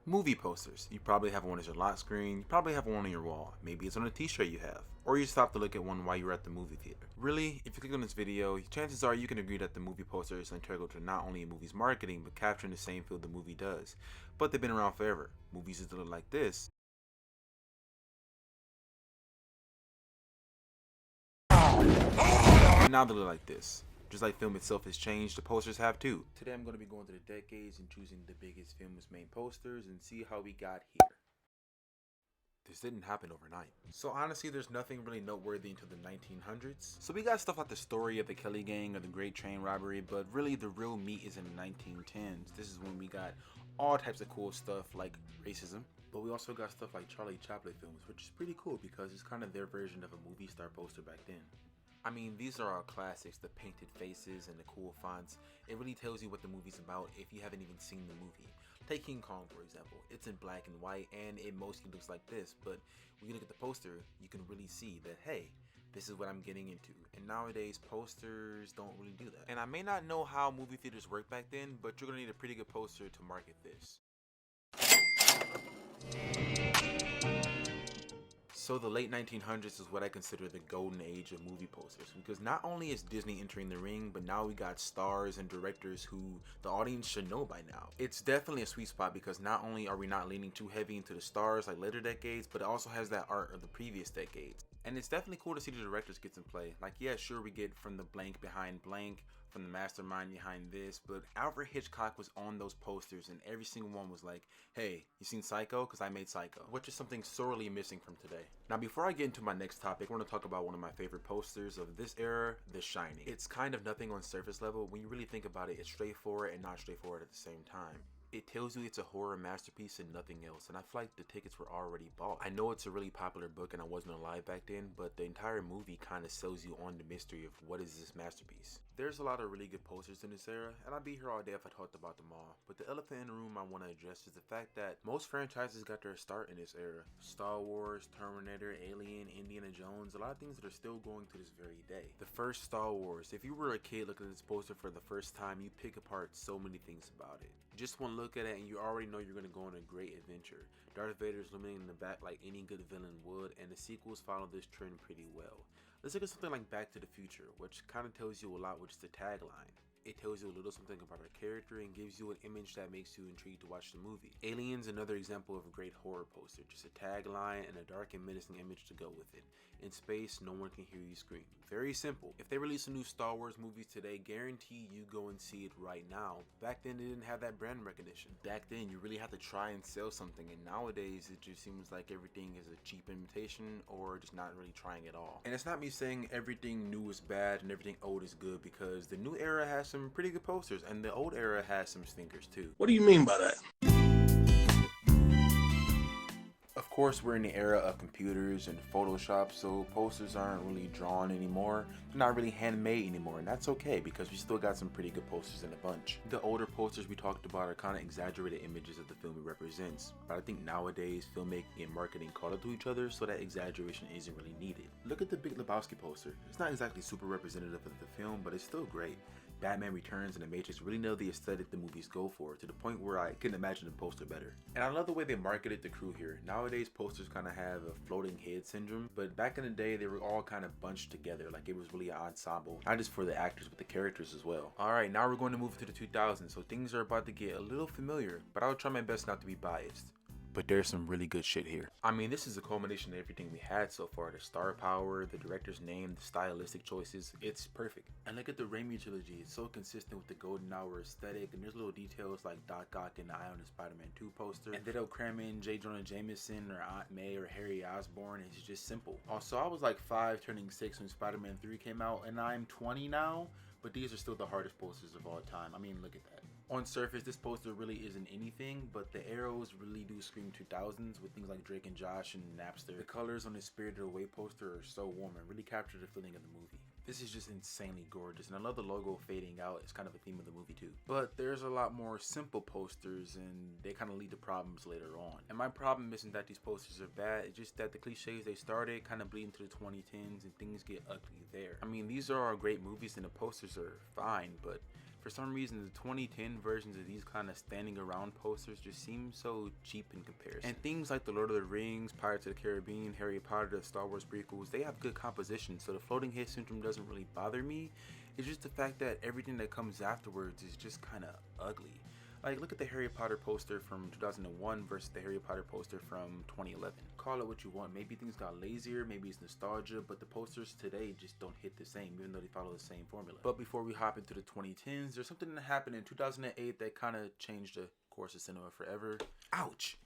Movie posters. You probably have one as your lock screen, you probably have one on your wall. Maybe it's on a t-shirt you have. Or you stop to look at one while you're at the movie theater. Really, if you click on this video, chances are you can agree that the movie poster is integral to not only a movie's marketing, but capturing the same feel the movie does. But they've been around forever. Movies used to look like this. And now they look like this. Just like film itself has changed, the posters have too. Today I'm going to be going through the decades and choosing the biggest film's main posters and see how we got here. This didn't happen overnight. So honestly, there's nothing really noteworthy until the 1900s. So we got stuff like the story of the Kelly Gang or the Great Train Robbery, but really the real meat is in the 1910s. This is when we got all types of cool stuff like racism, but we also got stuff like Charlie Chaplin films, which is pretty cool because it's kind of their version of a movie star poster back then. I mean, these are our classics, the painted faces and the cool fonts. It really tells you what the movie's about if you haven't even seen the movie. Take King Kong, for example. It's in black and white, and it mostly looks like this, but when you look at the poster, you can really see that, hey, this is what I'm getting into. And nowadays, posters don't really do that. And I may not know how movie theaters work back then, but you're gonna need a pretty good poster to market this. So the late 1900s is what I consider the golden age of movie posters, because not only is Disney entering the ring, but now we got stars and directors who the audience should know by now. It's definitely a sweet spot because not only are we not leaning too heavy into the stars like later decades, but it also has that art of the previous decades. And it's definitely cool to see the directors get in play. Like, yeah, sure, we get from the blank behind blank, from the mastermind behind this, but Alfred Hitchcock was on those posters and every single one was like, hey, you seen Psycho? Because I made Psycho, which is something sorely missing from today. Now, before I get into my next topic, I want to talk about one of my favorite posters of this era, The Shining. It's kind of nothing on surface level. When you really think about it, it's straightforward and not straightforward at the same time. It tells you it's a horror masterpiece and nothing else, and I feel like the tickets were already bought. I know it's a really popular book and I wasn't alive back then, but the entire movie kind of sells you on the mystery of what is this masterpiece. There's a lot of really good posters in this era, and I'd be here all day if I talked about them all, but the elephant in the room I want to address is the fact that most franchises got their start in this era. Star Wars, Terminator, Alien, Indiana Jones, a lot of things that are still going to this very day. The first Star Wars, if you were a kid looking at this poster for the first time, you pick apart so many things about it. Just one look at it and you already know you're going to go on a great adventure. Darth Vader's looming in the back like any good villain would, and the sequels follow this trend pretty well. Let's look at something like Back to the Future, which kind of tells you a lot with just the tagline. It tells you a little something about our character and gives you an image that makes you intrigued to watch the movie. Alien's another example of a great horror poster, just a tagline and a dark and menacing image to go with it. In space, no one can hear you scream. Very simple. If they release a new Star Wars movie today, guarantee you go and see it right now. Back then, they didn't have that brand recognition. Back then, you really had to try and sell something, and nowadays, it just seems like everything is a cheap imitation or just not really trying at all. And it's not me saying everything new is bad and everything old is good, because the new era has some pretty good posters, and the old era has some stinkers too. What do you mean by that? Of course, we're in the era of computers and Photoshop, so posters aren't really drawn anymore. They're not really handmade anymore, and that's okay because we still got some pretty good posters in a bunch. The older posters we talked about are kind of exaggerated images of the film it represents, but I think nowadays filmmaking and marketing caught up to each other, so that exaggeration isn't really needed. Look at the Big Lebowski poster. It's not exactly super representative of the film, but it's still great. Batman Returns and The Matrix really nail the aesthetic the movies go for, to the point where I couldn't imagine the poster better. And I love the way they marketed the crew here. Nowadays posters kind of have a floating head syndrome, but back in the day they were all kind of bunched together, like it was really an ensemble, not just for the actors but the characters as well. Alright, now we're going to move into the 2000s, so things are about to get a little familiar, but I'll try my best not to be biased. But there's some really good shit here. I mean, this is a culmination of everything we had so far. The star power, the director's name, the stylistic choices, it's perfect. And look at the Raimi trilogy, it's so consistent with the golden hour aesthetic, and there's little details like Doc Ock and the Eye on the Spider-Man 2 poster, and they don't cram in J. Jonah Jameson or Aunt May or Harry Osborn. It's just simple. Also, I was like 5 turning 6 when Spider-Man 3 came out, and I'm 20 now, but these are still the hardest posters of all time. I mean, look at that. On surface, this poster really isn't anything, but the arrows really do scream 2000s with things like Drake and Josh and Napster. The colors on the Spirited Away poster are so warm and really capture the feeling of the movie. This is just insanely gorgeous, and I love the logo fading out. It's kind of a theme of the movie too. But there's a lot more simple posters, and they kind of lead to problems later on. And my problem isn't that these posters are bad, it's just that the cliches they started kind of bleed into the 2010s and things get ugly there. I mean, these are all great movies and the posters are fine, but For some reason, the 2010 versions of these kind of standing around posters just seem so cheap in comparison. And things like the Lord of the Rings, Pirates of the Caribbean, Harry Potter, the Star Wars prequels, they have good composition, so the floating head syndrome doesn't really bother me. It's just the fact that everything that comes afterwards is just kind of ugly. Like, look at the Harry Potter poster from 2001 versus the Harry Potter poster from 2011. Call it what you want. Maybe things got lazier, maybe it's nostalgia, but the posters today just don't hit the same, even though they follow the same formula. But before we hop into the 2010s, there's something that happened in 2008 that kind of changed the course of cinema forever. Ouch!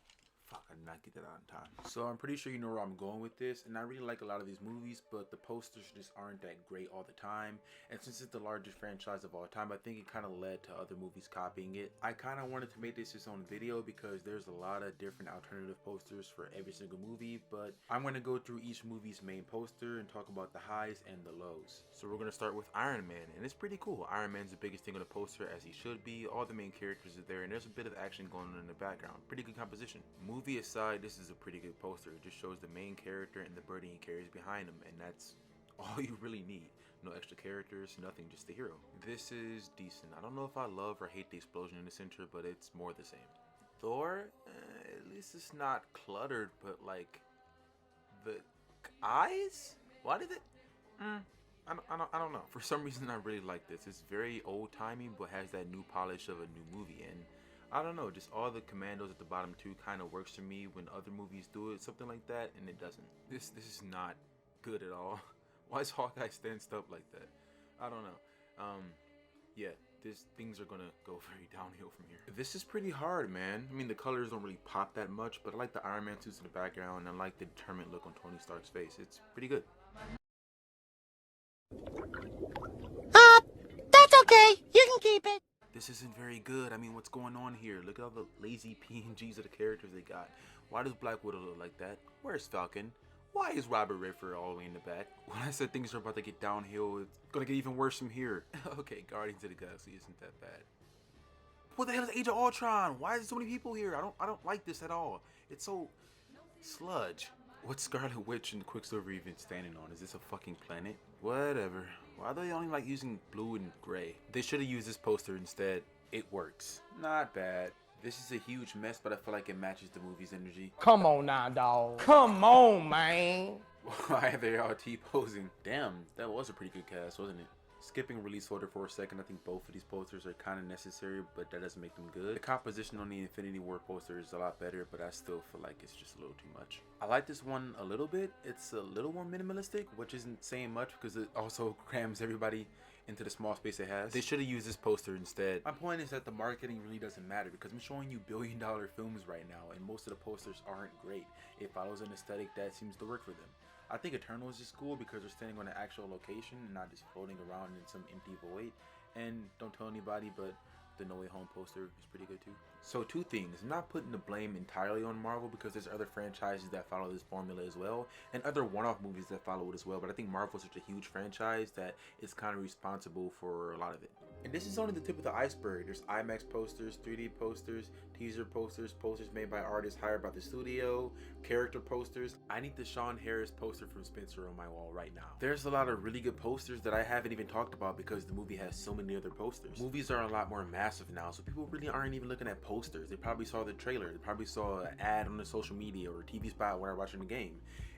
Fuck, I did not get that out in time. So I'm pretty sure you know where I'm going with this, and I really like a lot of these movies, but the posters just aren't that great all the time. And since it's the largest franchise of all time, I think it kind of led to other movies copying it. I kind of wanted to make this its own video because there's a lot of different alternative posters for every single movie, but I'm going to go through each movie's main poster and talk about the highs and the lows. So we're going to start with Iron Man, and it's pretty cool. Iron Man's the biggest thing on the poster, as he should be. All the main characters are there, and there's a bit of action going on in the background. Pretty good composition. Movie aside, this is a pretty good poster. It just shows the main character and the burden he carries behind him, and that's all you really need. No extra characters, nothing, just the hero. This is decent. I don't know if I love or hate the explosion in the center, but it's more the same. Thor, at least it's not cluttered, but like the eyes? Why did it? I don't know. For some reason, I really like this. It's very old-timey, but has that new polish of a new movie, and I don't know, just all the commandos at the bottom too kind of works for me when other movies do it, something like that, and it doesn't. This is not good at all. Why is Hawkeye stanced up like that? I don't know. Yeah, things are gonna go very downhill from here. This is pretty hard, man. I mean, the colors don't really pop that much, but I like the Iron Man suits in the background, and I like the determined look on Tony Stark's face. It's pretty good. That's okay. You can keep it. This isn't very good. I mean, what's going on here? Look at all the lazy PNGs of the characters they got. Why does Black Widow look like that? Where's Falcon? Why is Robert Redford all the way in the back? When I said things are about to get downhill, it's gonna get even worse from here. Okay, Guardians of the Galaxy isn't that bad. What the hell is Age of Ultron? Why is there so many people here? I don't like this at all. It's so sludge. What's Scarlet Witch and Quicksilver even standing on? Is this a fucking planet? Whatever. Why are they only like using blue and gray? They should have used this poster instead. It works. Not bad. This is a huge mess, but I feel like it matches the movie's energy. Come on now, dog. Come on, man. Why are they all T-posing? Damn, that was a pretty good cast, wasn't it? Skipping release order for a second, I think both of these posters are kind of necessary, but that doesn't make them good. The composition on the Infinity War poster is a lot better, but I still feel like it's just a little too much. I like this one a little bit. It's a little more minimalistic, which isn't saying much because it also crams everybody into the small space it has. They should have used this poster instead. My point is that the marketing really doesn't matter because I'm showing you billion-dollar films right now, and most of the posters aren't great. It follows an aesthetic that seems to work for them. I think Eternals is cool because they're standing on an actual location and not just floating around in some empty void. And don't tell anybody, but the No Way Home poster is pretty good too. So two things. I'm not putting the blame entirely on Marvel because there's other franchises that follow this formula as well, and other one-off movies that follow it as well, but I think Marvel is such a huge franchise that it's kind of responsible for a lot of it. And this is only the tip of the iceberg. There's IMAX posters, 3D posters, teaser posters, posters made by artists hired by the studio, character posters. I need the Sean Harris poster from Spencer on my wall right now. There's a lot of really good posters that I haven't even talked about because the movie has so many other posters. Movies are a lot more massive now, so people really aren't even looking at posters. They probably saw the trailer, they probably saw an ad on the social media or a TV spot when they're watching the game.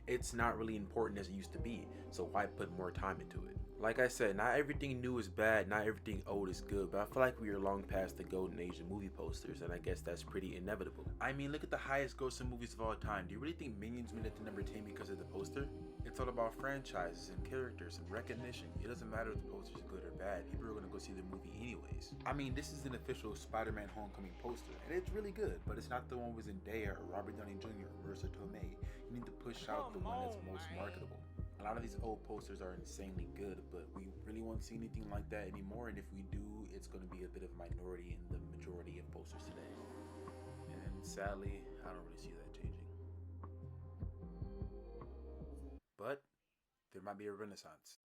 It's not really important as it used to be, so why put more time into it? Like I said, not everything new is bad, not everything old is good, but I feel like we are long past the golden age of movie posters, and I guess that's pretty inevitable. I mean, look at the highest grossing movies of all time. Do you really think Minions made it to number 10 because of the poster? It's all about franchises and characters and recognition. It doesn't matter if the poster is good or bad, people are gonna go see the movie anyways. I mean, this is an official Spider-Man Homecoming poster, and it's really good, but it's not the one with Zendaya or Robert Downey Jr. or Marissa Tomei. You need to push out the one that's most marketable. A lot of these old posters are insanely good, but we really won't see anything like that anymore, and if we do, it's going to be a bit of a minority in the majority of posters today. And sadly, I don't really see that changing. But there might be a renaissance.